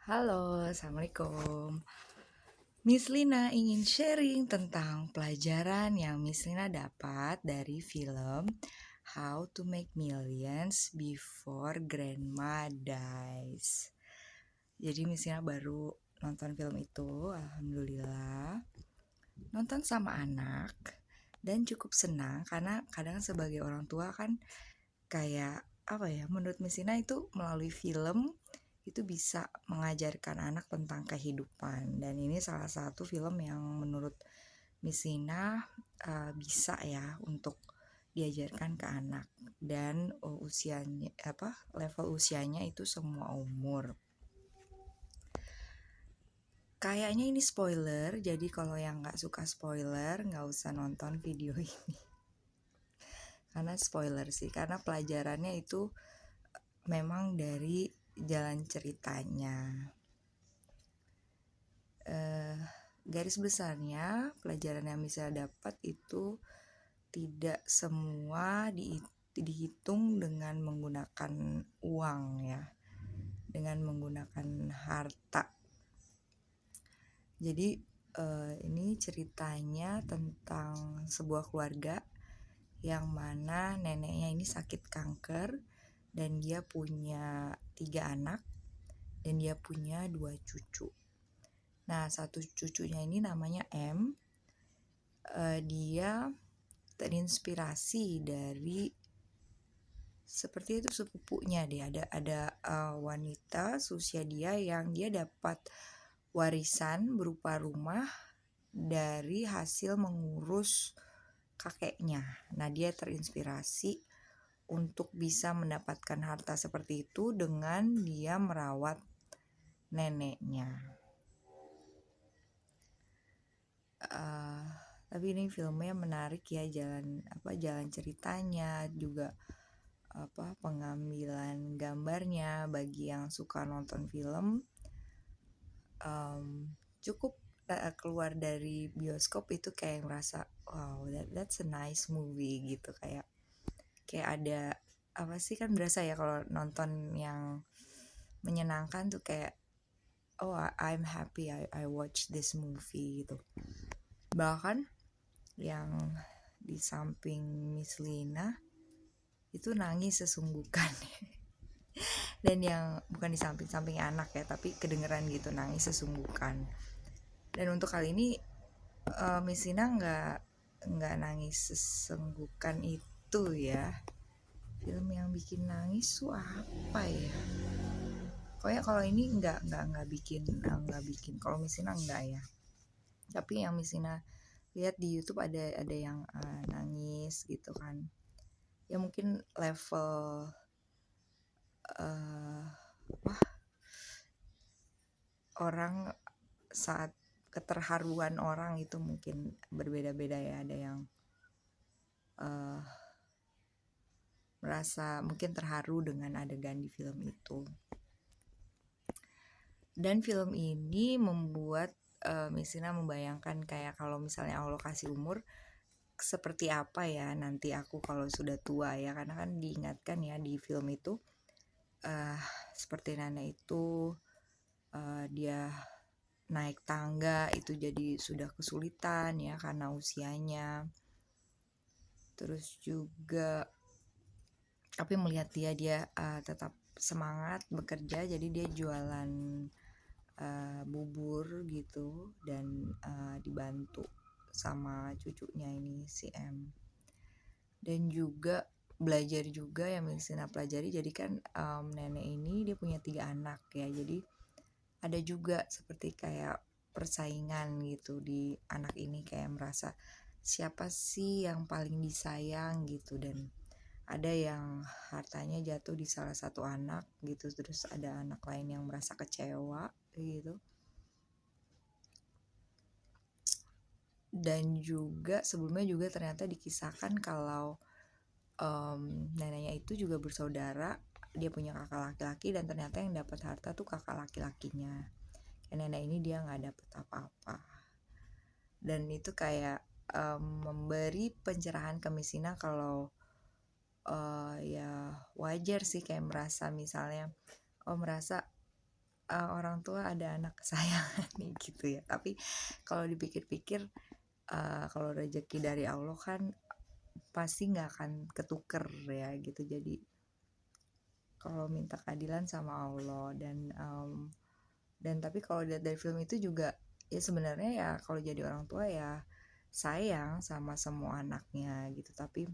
Halo, Assalamualaikum. Miss Lina ingin sharing tentang pelajaran yang Miss Lina dapat dari film How to Make Millions Before Grandma Dies. Jadi Miss Lina baru nonton film itu, alhamdulillah. Nonton sama anak dan cukup senang karena kadang sebagai orang tua kan kayak menurut Miss Lina itu melalui film itu bisa mengajarkan anak tentang kehidupan, dan ini salah satu film yang menurut Miss Lina bisa ya untuk diajarkan ke anak, dan usianya level usianya itu semua umur. Kayaknya ini spoiler, jadi kalau yang nggak suka spoiler nggak usah nonton video ini karena spoiler sih, karena pelajarannya itu memang dari jalan ceritanya. Garis besarnya pelajaran yang bisa dapat itu tidak semua dihitung dengan menggunakan uang ya, dengan menggunakan harta. Jadi ini ceritanya tentang sebuah keluarga yang mana neneknya ini sakit kanker dan dia punya 3 anak dan dia punya 2 cucu. Nah, satu cucunya ini namanya M. Dia terinspirasi dari seperti itu sepupunya dia. Ada wanita seusia dia yang dia dapat warisan berupa rumah dari hasil mengurus kakeknya. Nah, dia terinspirasi untuk bisa mendapatkan harta seperti itu dengan dia merawat neneknya. Tapi ini filmnya menarik ya, jalan ceritanya juga pengambilan gambarnya. Bagi yang suka nonton film, cukup keluar dari bioskop itu kayak merasa wow, that's a nice movie gitu, kayak ada apa sih, kan berasa ya kalau nonton yang menyenangkan tuh kayak oh, I'm happy I watch this movie gitu. Bahkan yang di samping Miss Lina itu nangis sesungguhkan dan yang bukan di samping anak ya, tapi kedengeran gitu nangis sesungguhkan. Dan untuk kali ini Miss Lina nggak nangis sesungguhkan itu ya. Film yang bikin nangis tuh apa ya? Pokoknya kalau ini nggak bikin kalau Miss Lina nggak ya. Tapi yang Miss Lina lihat di YouTube ada yang nangis gitu kan. Ya mungkin level orang saat keterharuan orang itu mungkin berbeda-beda ya. Ada yang merasa mungkin terharu dengan adegan di film itu. Dan film ini membuat Miss Lina membayangkan kayak kalau misalnya Allah kasih umur, seperti apa ya nanti aku kalau sudah tua ya. Karena kan diingatkan ya di film itu seperti nenek itu dia naik tangga itu jadi sudah kesulitan ya karena usianya. Terus juga tapi melihat dia tetap semangat bekerja, jadi dia jualan bubur gitu dan dibantu sama cucunya ini si M. Dan juga belajar juga yang Miss Lina pelajari, jadi kan nenek ini dia punya 3 anak ya, jadi ada juga seperti kayak persaingan gitu di anak ini, kayak merasa siapa sih yang paling disayang gitu. Dan ada yang hartanya jatuh di salah satu anak gitu, terus ada anak lain yang merasa kecewa gitu. Dan juga sebelumnya juga ternyata dikisahkan kalau neneknya itu juga bersaudara, dia punya kakak laki-laki dan ternyata yang dapat harta tuh kakak laki-lakinya. Nenek ini dia nggak dapat apa-apa. Dan itu kayak memberi pencerahan ke Miss Lina kalau ya wajar sih kayak merasa misalnya merasa orang tua ada anak kesayangan nih gitu ya. Tapi kalau dipikir-pikir kalau rezeki dari Allah kan pasti nggak akan ketuker ya gitu. Jadi kalau minta keadilan sama Allah dan tapi kalau lihat dari film itu juga ya sebenarnya ya kalau jadi orang tua ya sayang sama semua anaknya gitu, tapi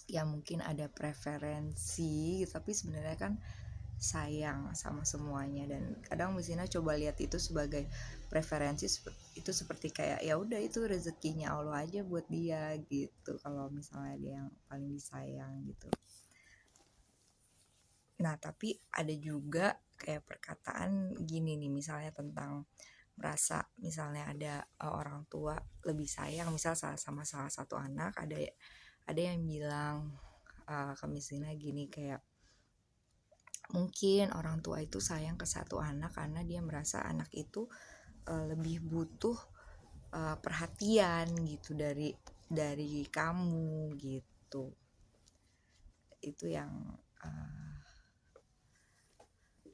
ya mungkin ada preferensi tapi sebenarnya kan sayang sama semuanya. Dan kadang Mesina coba lihat itu sebagai preferensi, itu seperti kayak ya udah itu rezekinya Allah aja buat dia gitu kalau misalnya dia yang paling disayang gitu. Nah tapi ada juga kayak perkataan gini nih, misalnya tentang merasa misalnya ada orang tua lebih sayang misal sama salah satu anak, ada yang bilang ke Mesina gini kayak mungkin orang tua itu sayang ke satu anak karena dia merasa anak itu lebih butuh perhatian gitu dari kamu gitu. Itu yang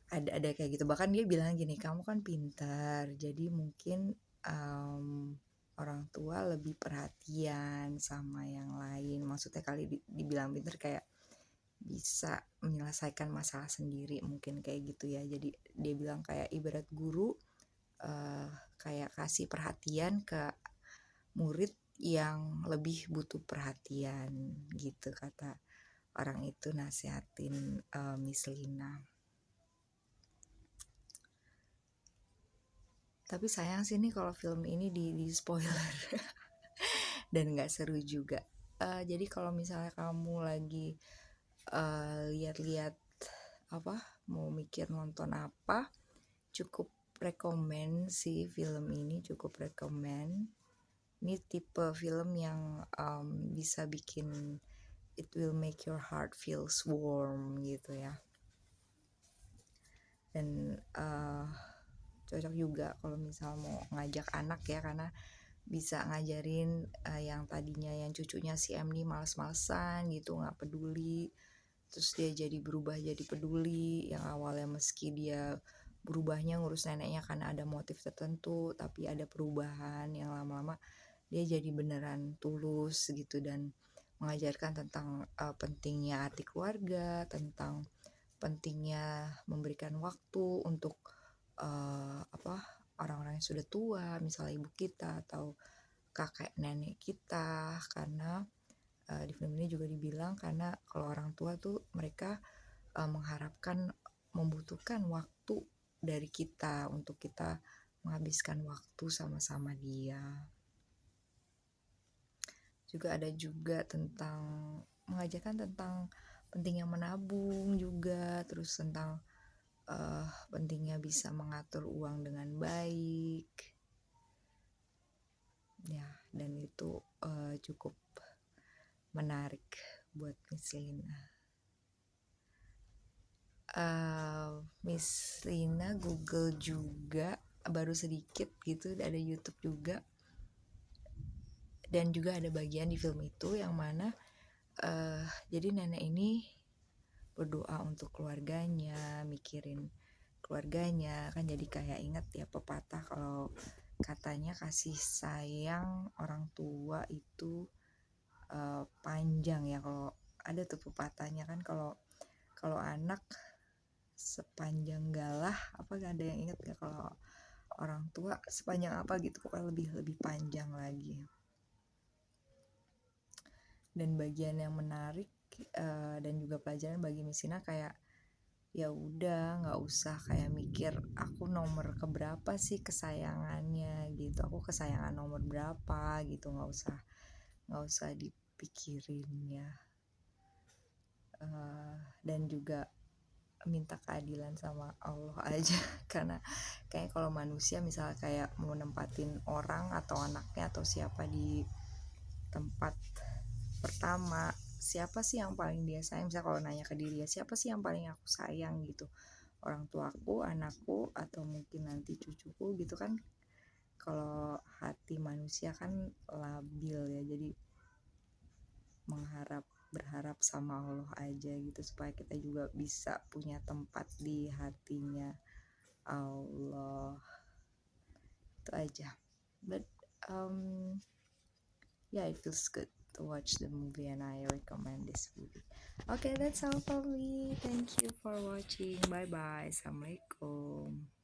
ada kayak gitu. Bahkan dia bilang gini, kamu kan pintar jadi mungkin orang tua lebih perhatian sama yang lain. Maksudnya kali dibilang pintar kayak bisa menyelesaikan masalah sendiri mungkin kayak gitu ya. Jadi dia bilang kayak ibarat guru kayak kasih perhatian ke murid yang lebih butuh perhatian gitu, kata orang itu nasihatin Miss Lina. Tapi sayang sih nih kalau film ini di spoiler dan nggak seru juga. Jadi kalau misalnya kamu lagi lihat-lihat apa mau mikir nonton apa, cukup rekomen sih film ini, cukup rekomen. Ini tipe film yang bisa bikin it will make your heart feels warm gitu ya. Dan cocok juga kalau misal mau ngajak anak ya, karena bisa ngajarin yang tadinya yang cucunya si M nih males-malesan gitu, nggak peduli, terus dia jadi berubah jadi peduli. Yang awalnya meski dia berubahnya ngurus neneknya karena ada motif tertentu, tapi ada perubahan yang lama-lama dia jadi beneran tulus gitu, dan mengajarkan tentang pentingnya arti keluarga, tentang pentingnya memberikan waktu untuk orang-orang yang sudah tua, misalnya ibu kita atau kakek nenek kita. Karena di film ini juga dibilang karena kalau orang tua tuh mereka mengharapkan, membutuhkan waktu dari kita untuk kita menghabiskan waktu sama-sama dia. Juga ada juga tentang mengajarkan tentang pentingnya menabung juga, terus tentang pentingnya bisa mengatur uang dengan baik ya. Dan itu cukup menarik buat Miss Lina. Miss Lina Google juga baru sedikit gitu, ada YouTube juga, dan juga ada bagian di film itu yang mana jadi nenek ini berdoa untuk keluarganya, mikirin keluarganya kan. Jadi kayak inget ya pepatah kalau katanya kasih sayang orang tua itu panjang ya. Kalau ada tuh pepatahnya kan, kalau anak sepanjang galah, apa gak ada yang inget gak kalau orang tua sepanjang apa gitu, pokoknya lebih panjang lagi. Dan bagian yang menarik dan juga pelajaran bagi Misina kayak ya udah nggak usah kayak mikir aku nomor keberapa sih kesayangannya gitu, aku kesayangan nomor berapa gitu, nggak usah dipikirin ya. Dan juga minta keadilan sama Allah aja karena kayak kalau manusia misalnya kayak mau nempatin orang atau anaknya atau siapa di tempat pertama, siapa sih yang paling dia sayang, misalnya kalau nanya ke diri ya siapa sih yang paling aku sayang gitu, orang tuaku, anakku, atau mungkin nanti cucuku gitu kan. Kalau hati manusia kan labil ya, jadi berharap sama Allah aja gitu supaya kita juga bisa punya tempat di hatinya Allah, itu aja. But yeah, it feels good to watch the movie and I recommend this movie. Okay, that's all for me. Thank you for watching. Bye bye. Assalamualaikum.